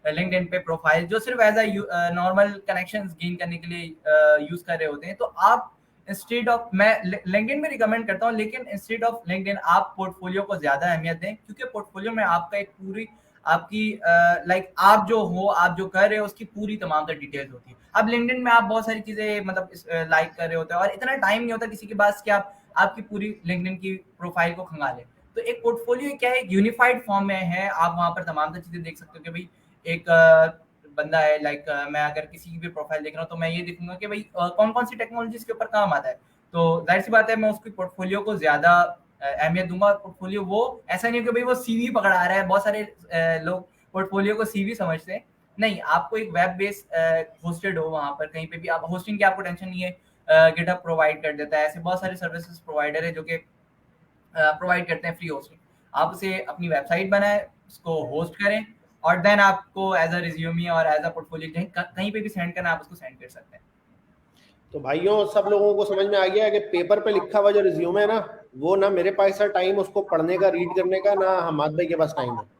लिंक्डइन पे प्रोफाइल जो सिर्फ as a normal connections gain करने के लिए यूज कर रहे होते हैं। तो आप इंस्टेड ऑफ, मैं लिंक्डइन में रिकमेंड करता हूँ, लेकिन इंस्टेड ऑफ लिंक्डइन आप पोर्टफोलियो को ज्यादा अहमियत दें, क्योंकि पोर्टफोलियो में आपका एक पूरी आपकी लाइक आप जो हो, आप जो कर रहे हो उसकी पूरी तमाम तर डिटेल्स होती है। अब लिंक्डइन में आप बहुत सारी चीजें मतलब लाइक कर रहे होते हैं और इतना टाइम नहीं होता किसी के पास कि आप आपकी पूरी लिंक्डइन की प्रोफाइल को खंगालें। तो एक पोर्टफोलियो क्या है, एक यूनिफाइड फॉर्म में है, आप वहां पर तमाम तर चीजें देख सकते हो कि भाई एक बंदा है, लाइक मैं अगर किसी की भी प्रोफाइल देख रहा हूँ तो मैं ये देखूंगा कि भाई कौन कौन सी टेक्नोलॉजीज के ऊपर काम आता है। तो जाहिर सी बात है मैं उसकी पोर्टफोलियो को ज्यादा अहमियत दूंगा। और पोर्टफोलियो वो ऐसा नहीं है कि भाई वो सीवी पकड़ा रहा है। बहुत सारे लोग पोर्टफोलियो को सीवी समझते हैं। नहीं, आपको एक वेब बेस होस्टेड हो, वहां पर कहीं पे भी आप होस्टिंग की आपको टेंशन नहीं है, गिटहब प्रोवाइड कर देता है। ऐसे बहुत सारे सर्विसेज प्रोवाइडर है जो कि प्रोवाइड करते हैं फ्री होस्टिंग। आप उसे अपनी वेबसाइट बनाएं, उसको होस्ट करें, और देन आपको एज अ रिज्यूमी और एज अ पोर्टफोलियो कहीं पे भी सेंड करना, आप उसको सेंड कर सकते हैं। तो भाइयों, सब लोगों को समझ में आ गया है कि पेपर पे लिखा हुआ जो रिज्यूमे है ना, वो ना मेरे पास टाइम उसको पढ़ने का, रीड करने का, ना हमाद भाई के पास टाइम है।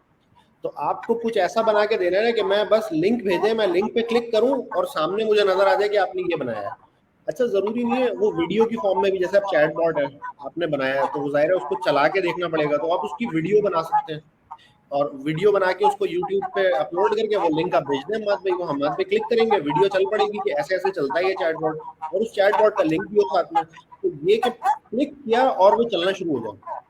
तो आपको कुछ ऐसा बना के देना है ना कि मैं बस लिंक भेजे, मैं लिंक पे क्लिक करूं और सामने मुझे नजर आ जाए कि आपने ये बनाया है। अच्छा, जरूरी नहीं है वो वीडियो की फॉर्म में भी, जैसे आप चैटबॉट है आपने बनाया है तो वो जाहिर है उसको चला के देखना पड़ेगा, तो आप उसकी वीडियो बना सकते हैं और वीडियो बना के उसको यूट्यूब पे अपलोड करके वो लिंक आप भेज दें हमाद भाई को। हमाद भाई क्लिक करेंगे, वीडियो चल पड़ेगी कि ऐसे ऐसे चलता है ये चैटबॉट, और उस चैटबॉट का लिंक भी हो साथ में। तो ये कि क्लिक किया और वो चलना शुरू हो जाए,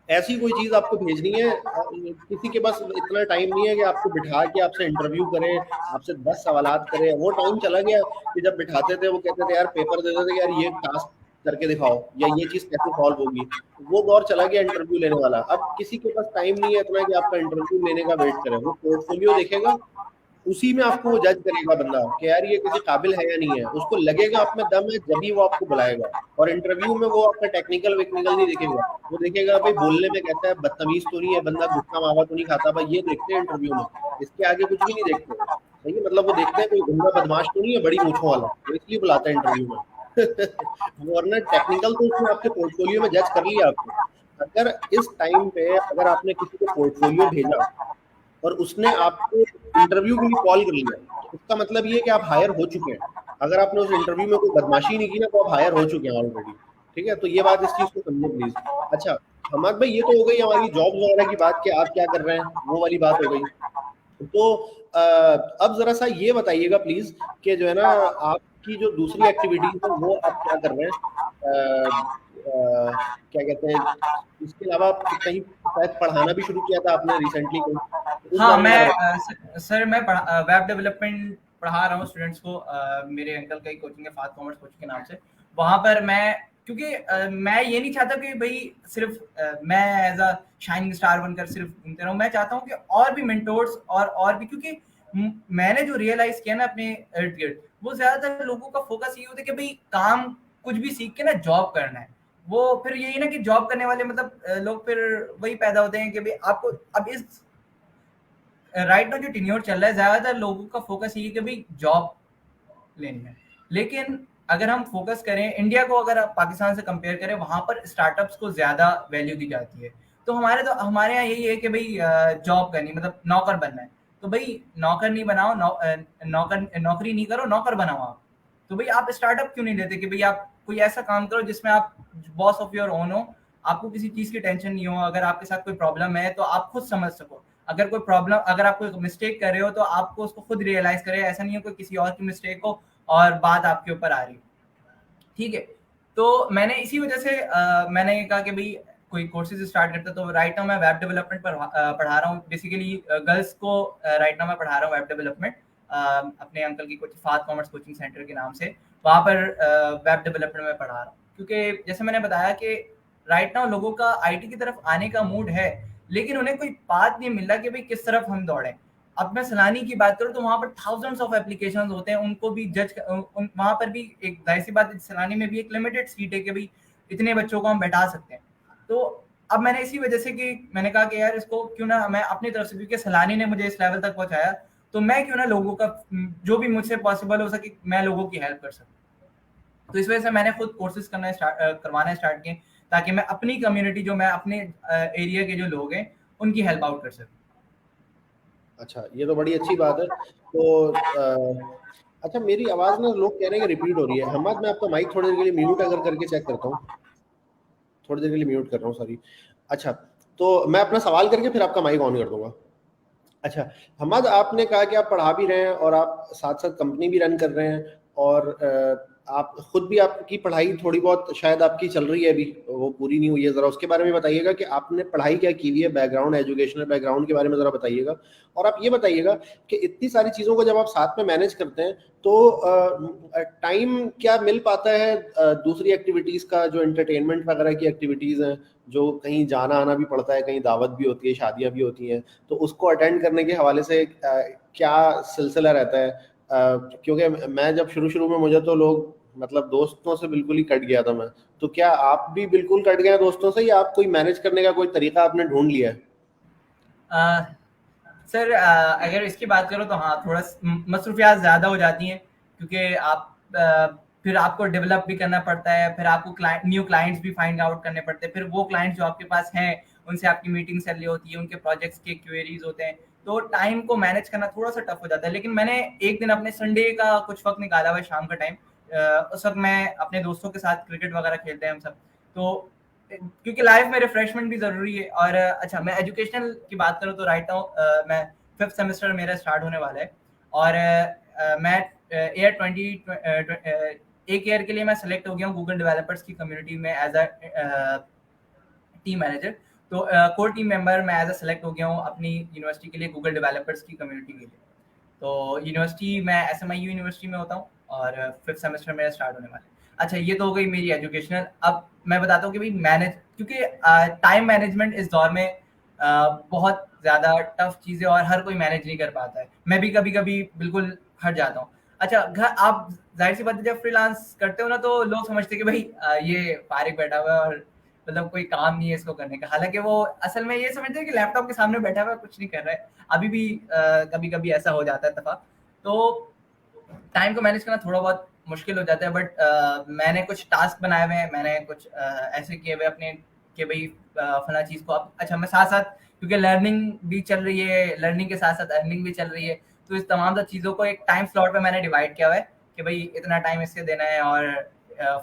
ऐसी कोई चीज आपको भेजनी है। किसी के पास इतना टाइम नहीं है कि आपको बिठा के आपसे इंटरव्यू करे, आपसे 10 सवालात करे। वो टाइम चला गया कि जब बिठाते थे वो कहते थे यार पेपर देते थे, यार ये टास्क करके दिखाओ या ये चीज कैसे सॉल्व होगी। वो दौर चला गया इंटरव्यू लेने वाला। अब किसी के पास टाइम नहीं है इतना कि आपका इंटरव्यू लेने का वेट करे। वो पोर्टफोलियो देखेगा, उसी में आपको वो जज करेगा बंदा कि यार ये किसी काबिल है या नहीं है। उसको लगेगा आप में दम है जब ही वो आपको बुलाएगा। और इंटरव्यू में वो आपका टेक्निकल वेक्निकल नहीं देखेगा, वो देखेगा भाई बोलने में कैसा है, बदतमीज तो नहीं है बंदा, गुटखा मावा तो नहीं खाता। भाई ये देखते हैं इंटरव्यू में, इसके आगे कुछ भी नहीं देखते हैं। सही है, मतलब वो देखते हैं कोई गुंडा बदमाश तो नहीं है बड़ी मूंछों वाला, वो इसलिए बुलाता है इंटरव्यू में। वरना टेक्निकल तो उसने आपके पोर्टफोलियो में जज कर लिया आपको। अगर इस टाइम पे अगर आपने किसी को पोर्टफोलियो भेजा और उसने आपको इंटरव्यू के लिए कॉल कर लिया, तो इसका मतलब ये है कि आप हायर हो चुके हैं। अगर आपने उस इंटरव्यू में कोई बदमाशी नहीं की ना, तो आप हायर हो चुके हैं ऑलरेडी। ठीक है, तो ये बात, इस चीज को समझो प्लीज। अच्छा हमाद भाई, ये तो हो गई हमारी जॉब वगैरह की बात कि आप क्या कर रहे हैं, वो वाली बात हो गई। तो अब जरा सा ये बताइएगा प्लीज कि जो है ना आपकी जो दूसरी एक्टिविटीज है वो आप क्या कर रहे हैं। क्या कहते हैं, इसके अलावा आप कहीं शायद पढ़ाना भी शुरू किया था आपने रिसेंटली कहीं, तो उस हाँ, बारे में मैं जरा सर मैं वेब डेवलपमेंट पढ़ा रहा हूँ स्टूडेंट्स को। मेरे अंकल का ही कोचिंग है, फास्ट कॉमर्स कोचिंग के नाम से। वहाँ पर मैं, क्योंकि मैं ये नहीं चाहता कि भाई सिर्फ मैं एज अ शाइनिंग स्टार बनकर सिर्फ घूमते रहूँ। मैं चाहता हूँ कि और भी मेंटोर्स और भी, क्योंकि मैंने जो रियलाइज किया ना अपने इर्द गिर्द, वो ज्यादातर लोगों का फोकस ये होता है कि भाई काम कुछ भी सीख के ना जॉब करना है। वो फिर यही ना कि जॉब करने वाले मतलब लोग फिर वही पैदा होते हैं कि भाई आपको अब इस राइट नाउ जो टेन्योर चल रहा है, ज्यादातर लोगों का फोकस ये है कि भाई जॉब लेनी है। लेकिन अगर हम फोकस करें इंडिया को, अगर आप पाकिस्तान से कंपेयर करें, वहां पर स्टार्टअप्स को ज्यादा वैल्यू दी जाती है। तो हमारे यहाँ यही है कि भाई जॉब करनी मतलब नौकर बनना है। तो भाई नौकर नहीं बनाओ, नौकरी नहीं करो, नौकर बनाओ आप। तो भाई आप स्टार्टअप क्यों नहीं लेते कि भाई आप कोई ऐसा काम करो जिसमें आप बॉस ऑफ योर ओन हो, आपको किसी चीज की टेंशन नहीं हो, अगर आपके साथ कोई प्रॉब्लम है तो आप खुद समझ सको, अगर कोई प्रॉब्लम, अगर आप कोई मिस्टेक कर रहे हो तो आपको उसको खुद रियलाइज करे, ऐसा नहीं हो कोई किसी और की मिस्टेक हो और बात आपके ऊपर आ रही हो। ठीक है, तो मैंने इसी वजह से मैंने कहा कि भाई कोई कोर्सेज स्टार्ट करता, तो राइट नाउ मैं वेब डेवलपमेंट पर पढ़ा रहा हूँ, बेसिकली गर्ल्स को राइट नाउ मैं पढ़ा रहा हूँ वेब डेवलपमेंट अपने अंकल की कोचिंग फात कॉमर्स कोचिंग सेंटर के नाम से, वहाँ पर वेब डेवलपमेंट में पढ़ा रहा हूँ, क्योंकि जैसे मैंने बताया कि राइट नाउ लोगों का आईटी की तरफ आने का मूड है, लेकिन उन्हें कोई बात नहीं मिल रहा कि भाई किस तरफ हम दौड़े। अब मैं सलानी की बात करूं तो वहां पर थाउजेंड्स ऑफ एप्लीकेशंस होते हैं, उनको भी जज वहां पर भी एक जाहिर सी बात है, सलानी में भी एक लिमिटेड सीट है कि भाई इतने बच्चों को हम बैठा सकते हैं। तो अब मैंने इसी वजह से कि मैंने कहा कि यार इसको क्यों ना मैं अपनी तरफ से, क्योंकि सलानी ने मुझे इस लेवल तक पहुंचाया, तो मैं क्यों ना लोगों का जो भी मुझसे पॉसिबल हो सके मैं लोगों की हेल्प कर सकूं। तो इस वजह से मैंने खुद कोर्सेज करवाना स्टार्ट किए, ताकि मैं अपनी कम्युनिटी, जो मैं अपने एरिया के जो लोग हैं उनकी हेल्प आउट कर सकूं। अच्छा, ये तो बड़ी अच्छी बात है। तो अच्छा, मेरी आवाज ना लोग कह रहे हैं कि रिपीट हो रही है। हमाद, मैं आपका माइक थोड़ी देर के लिए म्यूट अगर करके चेक करता हूँ, थोड़ी देर के लिए म्यूट कर रहा हूँ, सॉरी। अच्छा, तो मैं अपना सवाल करके फिर आपका माइक ऑन कर दूंगा। अच्छा हमाद, आपने कहा कि आप पढ़ा भी रहे हैं और आप साथ साथ कंपनी भी रन कर रहे हैं, और आप खुद भी, आपकी पढ़ाई थोड़ी बहुत शायद आपकी चल रही है अभी, वो पूरी नहीं हुई है। ज़रा उसके बारे में बताइएगा कि आपने पढ़ाई क्या की हुई है, बैकग्राउंड, एजुकेशनल बैकग्राउंड के बारे में ज़रा बताइएगा। और आप ये बताइएगा कि इतनी सारी चीज़ों को जब आप साथ में मैनेज करते हैं तो टाइम क्या मिल पाता है दूसरी एक्टिविटीज़ का, जो एंटरटेनमेंट वगैरह की एक्टिविटीज़ हैं, जो कहीं जाना आना भी पड़ता है, कहीं दावत भी होती है, शादियाँ भी होती हैं, तो उसको अटेंड करने के हवाले से क्या सिलसिला रहता है? क्योंकि मैं जब शुरू में, मुझे तो लोग, मतलब दोस्तों से बिल्कुल ही कट गया था मैं, तो क्या आप भी बिल्कुल कट गए दोस्तों से, या आप कोई मैनेज करने का कोई तरीका आपने ढूंढ लिया है? सर अगर इसकी बात करो तो हाँ, थोड़ा मसरूफियात ज़्यादा हो जाती हैं, क्योंकि आप फिर आपको डेवलप भी करना पड़ता है, फिर आपको न्यू क्लाइंट्स भी फाइंड आउट करने पड़ते हैं, फिर वो क्लाइंट्स जो आपके पास हैं उनसे आपकी मीटिंग चल रही होती है, उनके प्रोजेक्ट्स के क्वेरीज होते हैं, तो टाइम को मैनेज करना थोड़ा सा टफ हो जाता है। लेकिन मैंने एक दिन अपने संडे का कुछ वक्त निकाला हुआ है, शाम का टाइम, उस वक्त मैं अपने दोस्तों के साथ क्रिकेट वगैरह खेलते हैं हम सब, तो क्योंकि लाइफ में रिफ्रेशमेंट भी जरूरी है। और अच्छा, मैं एजुकेशनल की बात करूँ तो राइट नाउ मैं 5th सेमेस्टर मेरा स्टार्ट होने वाला है, और मैं ईयर 20 एक ईयर के लिए मैं सेलेक्ट हो गया हूँ गूगल डेवलपर्स की कम्युनिटी में एज अ टीम मैनेजर। तो कोर टीम मेंबर मैं एज अ सेलेक्ट हो गया हूँ अपनी यूनिवर्सिटी के लिए, गूगल डेवलपर्स की कम्युनिटी के लिए। तो यूनिवर्सिटी, मैं SMIU यूनिवर्सिटी में होता हूँ, और 5th सेमेस्टर मेरा स्टार्ट होने वाला है। अच्छा, ये तो हो गई मेरी एजुकेशनल। अब मैं बताता हूँ कि भाई मैनेज, क्योंकि टाइम मैनेजमेंट इस दौर में बहुत ज़्यादा टफ चीज़ है और हर कोई मैनेज नहीं कर पाता है। मैं भी कभी कभी बिल्कुल हट जाता हूँ। अच्छा, घर आप जाहिर सी बात है जब फ्रीलांस करते हो ना, तो लोग समझते हैं कि भाई ये फारिग बैठा हुआ है और मतलब कोई काम नहीं है इसको करने का, हालांकि वो असल में ये समझते हैं कि लैपटॉप के सामने बैठा हुआ है, कुछ नहीं कर रहा है। अभी भी कभी कभी ऐसा हो जाता है दफा, तो टाइम को मैनेज करना थोड़ा बहुत मुश्किल हो जाता है। बट मैंने कुछ टास्क बनाए हुए हैं, मैंने कुछ ऐसे किए हुए अपने कि भाई फला चीज़ को अब, अच्छा मैं साथ साथ, क्योंकि लर्निंग भी चल रही है, लर्निंग के साथ साथ अर्निंग भी चल रही है, तो इस तमाम चीज़ों को एक टाइम स्लॉट पे मैंने डिवाइड किया हुआ है कि भाई इतना टाइम इससे देना है और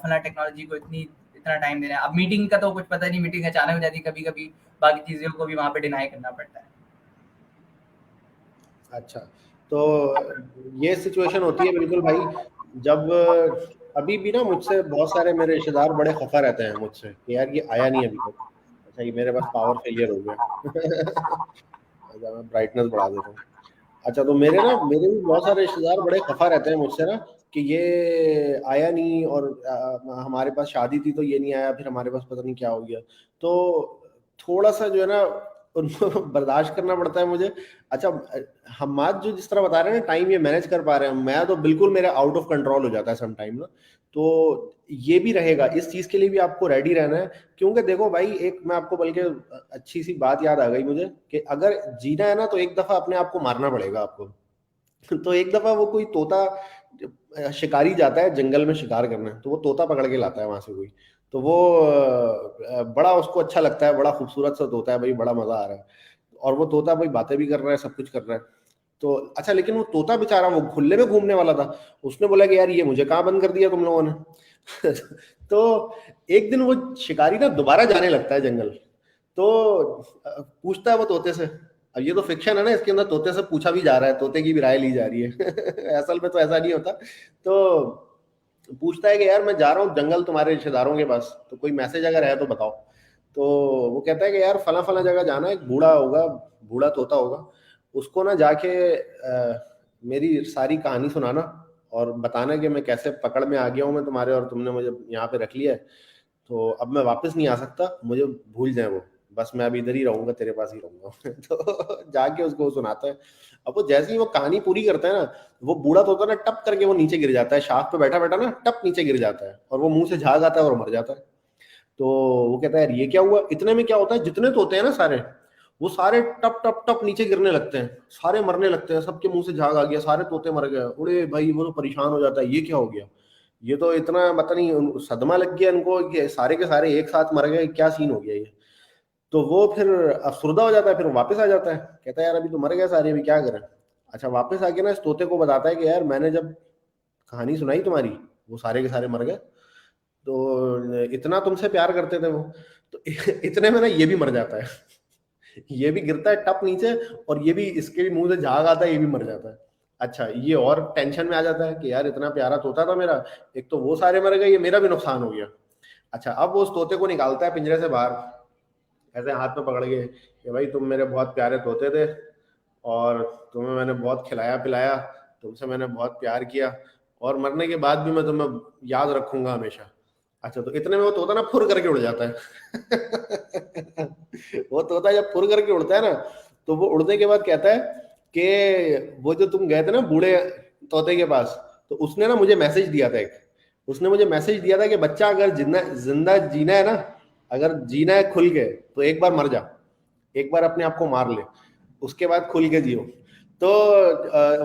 फला टेक्नोलॉजी को इतना टाइम देना है। अब मीटिंग का तो कुछ पता नहीं, मीटिंग अचानक हो जाती है कभी कभी, बाकी चीज़ों को भी वहाँ पे डिनाई करना पड़ता है। अच्छा, तो ये सिचुएशन होती है बिल्कुल भाई, जब अभी भी ना मुझसे बहुत सारे मेरे रिश्तेदार बड़े खफा रहते हैं मुझसे कि यार ये आया नहीं अभी तक। अच्छा, ये मेरे पास पावर फेलियर हो गया। अच्छा, मैं ब्राइटनेस बढ़ा देता हूँ। अच्छा, तो मेरे भी बहुत सारे रिश्तेदार बड़े खफा रहते हैं मुझसे ना कि ये आया नहीं, और हमारे पास शादी थी तो ये नहीं आया, फिर हमारे पास पता नहीं क्या हो गया। तो थोड़ा सा जो है ना उनको बर्दाश्त करना पड़ता है मुझे। अच्छा, हमाद जो जिस तरह बता रहे हैं ना, टाइम ये मैनेज कर पा रहे हैं, मैं तो बिल्कुल, मेरा आउट ऑफ कंट्रोल हो जाता है सम टाइम ना। तो ये भी रहेगा, इस चीज के लिए भी आपको रेडी रहना है। क्योंकि देखो भाई, एक मैं आपको बल्कि अच्छी सी बात याद आ गई मुझे कि अगर जीना है ना तो एक दफा अपने आप को मारना पड़ेगा आपको। तो एक दफा वो कोई तोता शिकारी जाता है जंगल में शिकार करने, तो वो तोता पकड़ के लाता है वहां से कोई, तो वो बड़ा उसको अच्छा लगता है, बड़ा खूबसूरत सा तोता है भाई, बड़ा मजा आ रहा है, और वो तोता भाई बातें भी कर रहा है, सब कुछ कर रहा है। तो अच्छा, लेकिन वो तोता बेचारा वो खुले में घूमने वाला था, उसने बोला कि यार ये मुझे कहाँ बंद कर दिया तुम लोगों ने। तो एक दिन वो शिकारी ना दोबारा जाने लगता है जंगल, तो पूछता है वो तोते से, अब ये तो फिक्शन है ना, इसके अंदर तोते से पूछा भी जा रहा है, तोते की भी राय ली जा रही है। असल में तो ऐसा नहीं होता। तो पूछता है कि यार मैं जा रहा हूँ जंगल तुम्हारे रिश्तेदारों के पास, तो कोई मैसेज अगर है तो बताओ। तो वो कहता है कि यार फला फला जगह जाना है, एक बूढ़ा होगा, बूढ़ा तोता होगा, उसको ना जाके मेरी सारी कहानी सुनाना और बताना कि मैं कैसे पकड़ में आ गया हूँ मैं तुम्हारे, और तुमने मुझे यहाँ पे रख लिया है, तो अब मैं वापस नहीं आ सकता, मुझे भूल जाए वो, बस मैं अभी इधर ही रहूंगा, तेरे पास ही रहूंगा। तो जाके उसको वो सुनाता है। अब वो जैसे ही वो कहानी पूरी करता है ना, वो बूढ़ा तोता ना टप करके वो नीचे गिर जाता है, शाख पे बैठा बैठा ना टप नीचे गिर जाता है, और वो मुंह से झाग आता है और मर जाता है। तो वो कहता है यार ये क्या हुआ। इतने में क्या होता है, जितने तोते हैं ना सारे, वो सारे टप टप टप नीचे गिरने लगते हैं, सारे मरने लगते हैं, सबके मुंह से झाग आ गया, सारे तोते मर गए। उड़े भाई, वो तो परेशान हो जाता है, ये क्या हो गया, ये तो इतना पता नहीं सदमा लग गया इनको कि सारे के सारे एक साथ मर गए, क्या सीन हो गया ये। तो वो फिर अफसुर्दा हो जाता है, फिर वापस आ जाता है, कहता है यार अभी तो मर गए सारे, अभी क्या करें। अच्छा, वापस आके ना इस तोते को बताता है कि यार मैंने जब कहानी सुनाई तुम्हारी, वो सारे के सारे मर गए, तो इतना तुमसे प्यार करते थे वो। तो इतने में ना ये भी मर जाता है। ये भी गिरता है टप नीचे, और ये भी, इसके भी मुंह से झाग आता है, ये भी मर जाता है। अच्छा, ये और टेंशन में आ जाता है कि यार इतना प्यारा तोता था मेरा, एक तो वो सारे मर गए, ये मेरा भी नुकसान हो गया। अच्छा, अब वो उस तोते को निकालता है पिंजरे से बाहर, ऐसे हाथ में पकड़ के कि भाई तुम मेरे बहुत प्यारे तोते थे, और तुम्हें मैंने बहुत खिलाया पिलाया, तुमसे मैंने बहुत प्यार किया, और मरने के बाद भी मैं तुम्हें याद रखूंगा हमेशा। अच्छा, तो इतने में वो तोता ना फुर करके उड़ जाता है। वो तोता जब फुर करके उड़ता है ना, तो वो उड़ने के बाद कहता है कि वो जो तुम गए थे ना बूढ़े तोते के पास, तो उसने ना मुझे मैसेज दिया था एक, उसने मुझे मैसेज दिया था कि बच्चा अगर जिंदा जिंदा जीना है ना, अगर जीना है खुल के, तो एक बार मर जा, एक बार अपने आप को मार ले, उसके बाद खुल के जियो। तो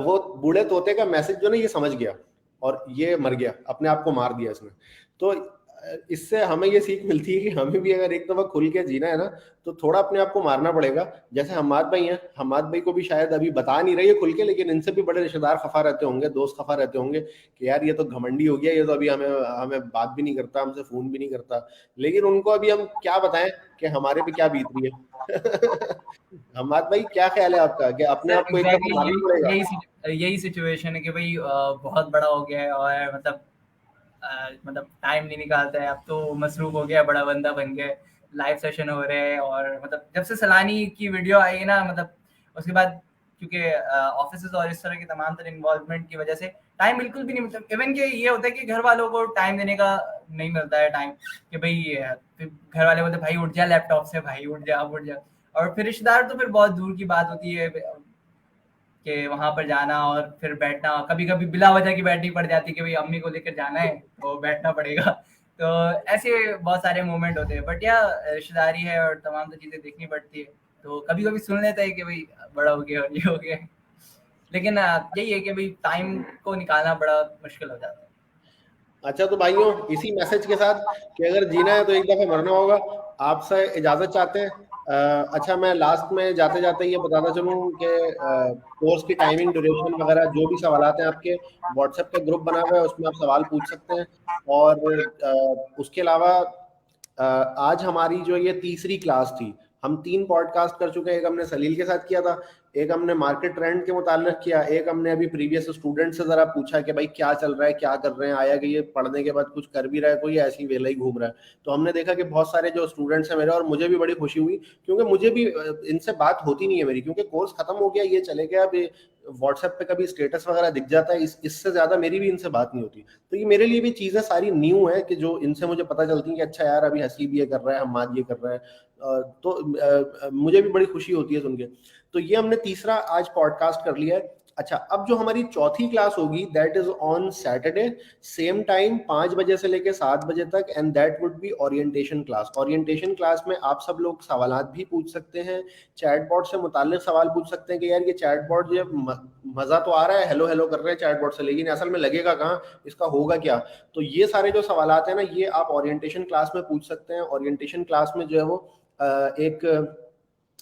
वो बूढ़े तोते का मैसेज जो ना ये समझ गया, और ये मर गया, अपने आप को मार दिया इसने। तो इससे हमें ये सीख मिलती है कि हमें भी अगर एक दफा खुल के जीना है ना, तो थोड़ा अपने आप को मारना पड़ेगा। जैसे हमाद भाई हैं, हमाद भाई को भी शायद अभी बता नहीं रही है खुल के, लेकिन इनसे भी बड़े रिश्तेदार खफा रहते होंगे, दोस्त खफा रहते होंगे कि यार ये तो घमंडी हो गया, ये तो अभी हमें हमें बात भी नहीं करता, हमसे फोन भी नहीं करता। लेकिन उनको अभी हम क्या बताएं कि हमारे पे क्या बीत रही है। हमाद भाई, क्या ख्याल है आपका कि अपने सर आप को एक दफा मारना पड़ेगा? यही सिचुएशन है कि भाई बहुत बड़ा हो गया है, और मतलब टाइम नहीं निकालता है, अब तो मसरूफ हो गया, बड़ा बंदा बन गया, लाइव सेशन हो रहे हैं, और मतलब जब से सलानी की वीडियो आई है ना, मतलब उसके बाद क्योंकि ऑफिस और इस तरह की तमाम तरह इन्वॉल्वमेंट की वजह से टाइम बिल्कुल भी नहीं मिलता। इवन के ये होता है कि घर वालों को टाइम देने का नहीं मिलता है टाइम, कि भाई फिर घर वाले बोलते भाई उठ जा लैपटॉप से, भाई उठ जा उठ जा। और फिर रिश्तेदार तो फिर बहुत दूर की बात होती है कि वहां पर जाना और फिर बैठना, कभी कभी बिला वजह की बैठनी पड़ जाती है कि भाई अम्मी को लेकर जाना है तो बैठना पड़ेगा। तो ऐसे बहुत सारे मोमेंट होते हैं, बट या रिश्तेदारी है और तमाम तो चीजें देखनी पड़ती है, तो कभी कभी सुन लेता है कि भाई बड़ा हो गया ये हो गया। लेकिन यही है कि भाई टाइम को निकालना बड़ा मुश्किल हो जाता है। अच्छा, तो भाइयों, इसी मैसेज के साथ कि अगर जीना है तो एक दफा मरना होगा, आपसे इजाजत चाहते हैं। अच्छा, मैं लास्ट में जाते जाते ये बताता चलूं कि कोर्स की टाइमिंग, ड्यूरेशन वगैरह जो भी सवाल हैं आपके, व्हाट्सएप पे ग्रुप बना हुआ है, उसमें आप सवाल पूछ सकते हैं। और उसके अलावा आज हमारी जो ये तीसरी क्लास थी, हम 3 पॉडकास्ट कर चुके हैं। एक हमने सलील के साथ किया था, एक हमने मार्केट ट्रेंड के मुताल्लिक किया, एक हमने अभी प्रीवियस स्टूडेंट से जरा पूछा कि भाई क्या चल रहा है, क्या कर रहे हैं, आया कि ये पढ़ने के बाद कुछ कर भी रहा है, कोई ऐसे ही वेला ही घूम रहा है। तो हमने देखा कि बहुत सारे जो स्टूडेंट्स हैं मेरे, और मुझे भी बड़ी खुशी हुई, क्योंकि मुझे भी इनसे बात होती नहीं है मेरी, क्योंकि कोर्स खत्म हो गया, ये चले गया। अब व्हाट्सएप पे कभी स्टेटस वगैरह दिख जाता है, इससे ज्यादा मेरी भी इनसे बात नहीं होती। तो ये मेरे लिए भी चीजें सारी न्यू है कि जो इनसे मुझे पता चलती है कि अच्छा यार अभी हसीब ये कर रहा है, हम्माद ये कर रहा है, तो मुझे भी बड़ी खुशी होती है सुन के। तो ये हमने तीसरा आज पॉडकास्ट कर लिया है। अच्छा, अब जो हमारी चौथी क्लास होगी, that is on Saturday, same time 5 बजे से लेके 7 बजे तक, and that would be orientation class. Orientation class में आप सब लोग सवालात भी पूछ सकते हैं, चैटबॉट से मुताल्लिक सवाल पूछ सकते हैं कि यार ये चैटबॉट जो मजा तो आ रहा है, हेलो हेलो कर रहे हैं चैटबॉट से, लेकिन असल में लगेगा कहाँ, इसका होगा क्या। तो ये सारे जो सवालात हैं ना, ये आप ओरिएंटेशन क्लास में पूछ सकते हैं। ओरिएंटेशन क्लास में जो है वो एक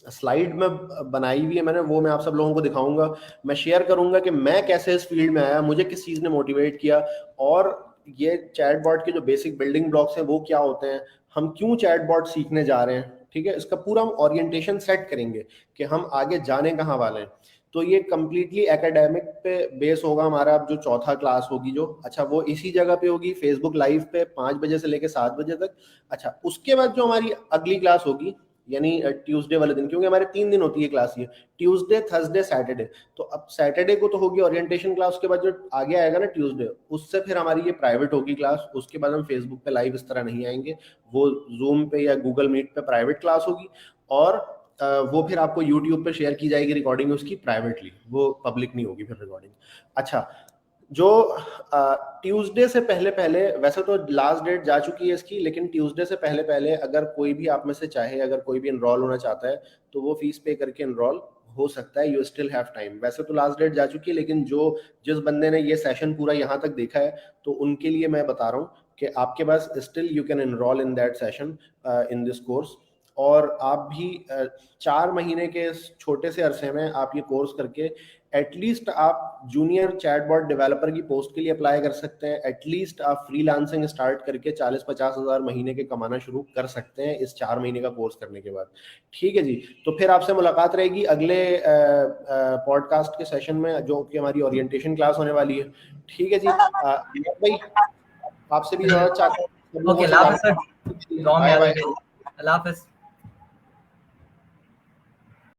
स्लाइड में बनाई हुई है मैंने, वो मैं आप सब लोगों को दिखाऊंगा। मैं शेयर करूंगा कि मैं कैसे इस फील्ड में आया, मुझे किस चीज़ ने मोटिवेट किया, और ये चैटबॉट के जो बेसिक बिल्डिंग ब्लॉक्स हैं वो क्या होते हैं, हम क्यों चैटबॉट सीखने जा रहे हैं, ठीक है। इसका पूरा हम ओरिएंटेशन सेट करेंगे कि हम आगे जाने कहाँ वाले हैं। तो ये कम्प्लीटली एकेडमिक पे बेस होगा हमारा। अब जो चौथा क्लास होगी जो, अच्छा, वो इसी जगह पे होगी, फेसबुक लाइव पे 5 बजे से लेकर 7 बजे तक। अच्छा, उसके बाद जो हमारी अगली क्लास होगी, यानी ट्यूसडे वाले दिन, क्योंकि हमारे 3 दिन होती है क्लास ये, ट्यूसडे, थर्सडे, सैटरडे। तो अब सैटरडे को तो होगी ओरिएंटेशन क्लास, उसके बाद जो आगे आएगा ना ट्यूसडे, उससे फिर हमारी ये प्राइवेट होगी क्लास। उसके बाद हम फेसबुक पे लाइव इस तरह नहीं आएंगे, वो जूम पे या गूगल मीट पे प्राइवेट क्लास होगी, और वो फिर आपको यूट्यूब पे शेयर की जाएगी रिकॉर्डिंग उसकी प्राइवेटली, वो पब्लिक नहीं होगी फिर रिकॉर्डिंग। अच्छा, जो ट्यूसडे से पहले पहले, वैसे तो लास्ट डेट जा चुकी है इसकी, लेकिन ट्यूसडे से पहले पहले अगर कोई भी आप में से चाहे, अगर कोई भी इनरोल होना चाहता है तो वो फीस पे करके इनरोल हो सकता है। You still have time. वैसे तो लास्ट डेट जा चुकी है, लेकिन जिस बंदे ने ये सेशन पूरा यहाँ तक देखा है, तो उनके लिए मैं बता रहा हूँ कि आपके पास still you can enrol in that session, in this course. और आप भी 4 महीने के छोटे से अरसे में आप ये कोर्स करके एटलीस्ट आप जूनियर चैटबॉट डेवलपर की पोस्ट के लिए अप्लाई कर सकते हैं। एटलीस्ट आप फ्रीलांसिंग स्टार्ट करके 40-50 हज़ार महीने के कमाना शुरू कर सकते हैं इस 4 महीने का कोर्स करने के बाद। ठीक है जी, तो फिर आपसे मुलाकात रहेगी अगले पॉडकास्ट के सेशन में, जो कि हमारी ओरिएंटेशन क्लास होने वाली है। ठीक है जी, भाई आपसे भी ज़्यादा चाहता हूँ। ओके, अल्लाह हाफ़िज़ सर, दुआ में याद रखिए। अल्लाह हाफ़िज़।